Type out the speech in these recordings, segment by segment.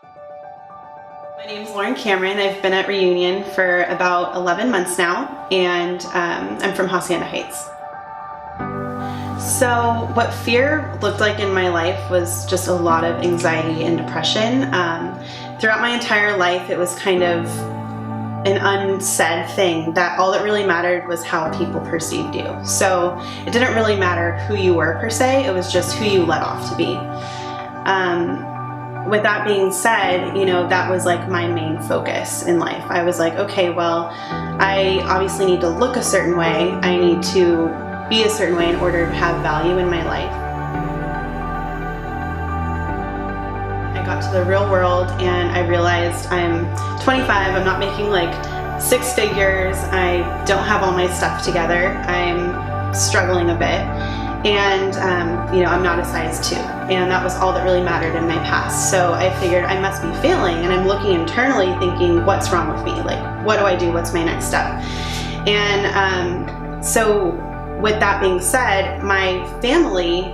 My name is Lauren Cameron. I've been at Reunion for about 11 months now, and I'm from Hacienda Heights. So what fear looked like in my life was just a lot of anxiety and depression. Throughout my entire life, it was kind of an unsaid thing that all that really mattered was how people perceived you. So it didn't really matter who you were per se, it was just who you let off to be. With that being said, that was like my main focus in life. I was like, okay, well, I obviously need to look a certain way. I need to be a certain way in order to have value in my life. I got to the real world and I realized I'm 25, I'm not making like 6 figures, I don't have all my stuff together, I'm struggling a bit. And I'm not a size 2, and that was all that really mattered in my past. So I figured I must be failing, and I'm looking internally thinking, what's wrong with me? Like, what do I do? What's my next step? And so with that being said, my family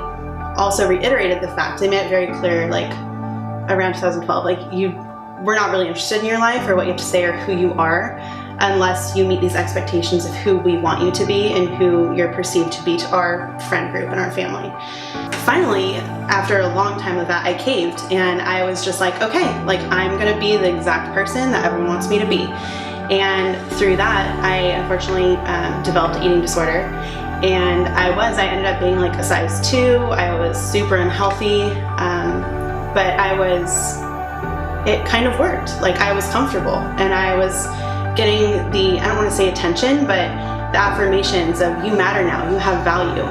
also reiterated the fact. They made it very clear, like around 2012, like we're not really interested in your life or what you have to say or who you are, unless you meet these expectations of who we want you to be and who you're perceived to be to our friend group and our family. Finally, after a long time of that, I caved and I was just like, okay, like I'm gonna be the exact person that everyone wants me to be. And through that, I unfortunately developed an eating disorder. And I ended up being like a size 2. I was super unhealthy, but it kind of worked. Like I was comfortable and I was getting I don't want to say attention, but the affirmations of you matter now, you have value.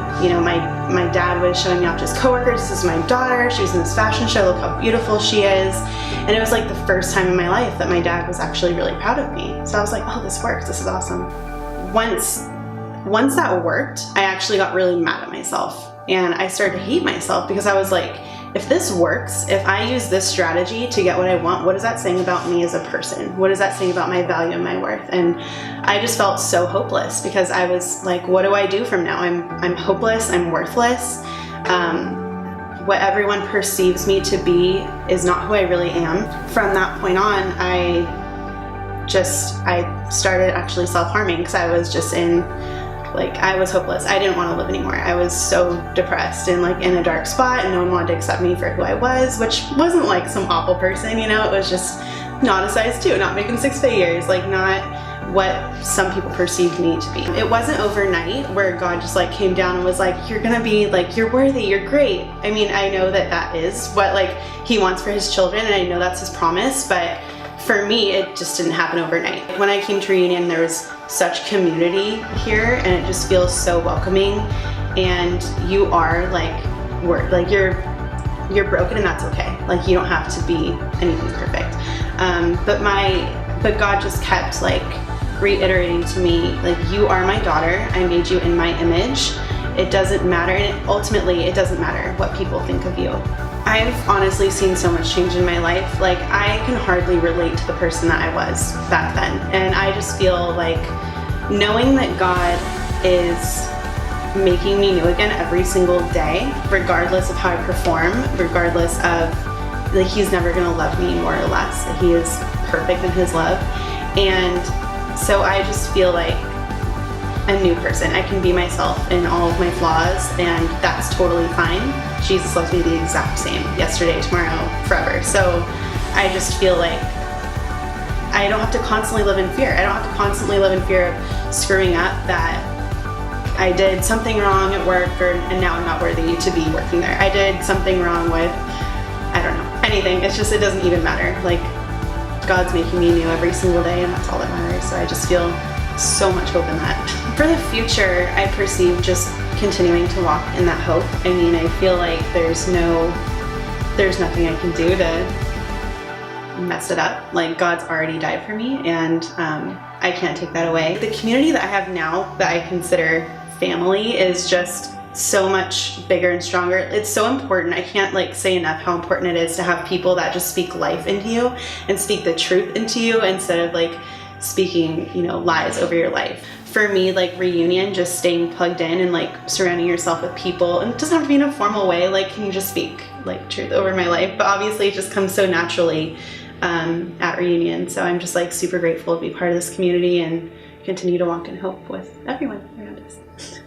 My dad was showing me off to his coworkers, this is my daughter, she's in this fashion show, look how beautiful she is. And it was like the first time in my life that my dad was actually really proud of me. So I was like, oh, this works, this is awesome. Once that worked, I actually got really mad at myself and I started to hate myself because I was like, if this works, if I use this strategy to get what I want, what is that saying about me as a person? What is that saying about my value and my worth? And I just felt so hopeless because I was like, what do I do from now? I'm hopeless, I'm worthless. What everyone perceives me to be is not who I really am. From that point on, I started actually self-harming because I was just I was hopeless. I didn't want to live anymore. I was so depressed and like in a dark spot and no one wanted to accept me for who I was, which wasn't like some awful person, it was just not a size 2, not making 6 figures, like not what some people perceived me to be. It wasn't overnight where God just like came down and was like, you're gonna be like, you're worthy, you're great. I mean, I know that is what like he wants for his children and I know that's his promise, but for me, it just didn't happen overnight. When I came to Reunion, there was such community here and it just feels so welcoming, and you are you're broken and that's okay. Like you don't have to be anything perfect. But God just kept like reiterating to me, like, you are my daughter, I made you in my image. It doesn't matter, and ultimately it doesn't matter what people think of you. I've honestly seen so much change in my life. Like I can hardly relate to the person that I was back then. And I just feel like knowing that God is making me new again every single day, regardless of how I perform, regardless of, like, he's never gonna love me more or less. He is perfect in his love. And so I just feel like a new person. I can be myself in all of my flaws, and that's totally fine. Jesus loves me the exact same, yesterday, tomorrow, forever. So I just feel like I don't have to constantly live in fear. I don't have to constantly live in fear of screwing up, that I did something wrong at work and now I'm not worthy to be working there. I did something wrong with, I don't know, anything. It doesn't even matter. Like, God's making me new every single day and that's all that matters. So I just feel so much hope in that. For the future, I perceive just continuing to walk in that hope. I mean, I feel like there's nothing I can do to mess it up. Like, God's already died for me, and I can't take that away. The community that I have now that I consider family is just so much bigger and stronger. It's so important. I can't say enough how important it is to have people that just speak life into you and speak the truth into you instead of speaking, lies over your life. For me, Reunion, just staying plugged in and surrounding yourself with people, and it doesn't have to be in a formal way. Can you just speak? like truth over my life, but obviously it just comes so naturally at Reunion. So I'm just like super grateful to be part of this community and continue to walk in hope with everyone around us.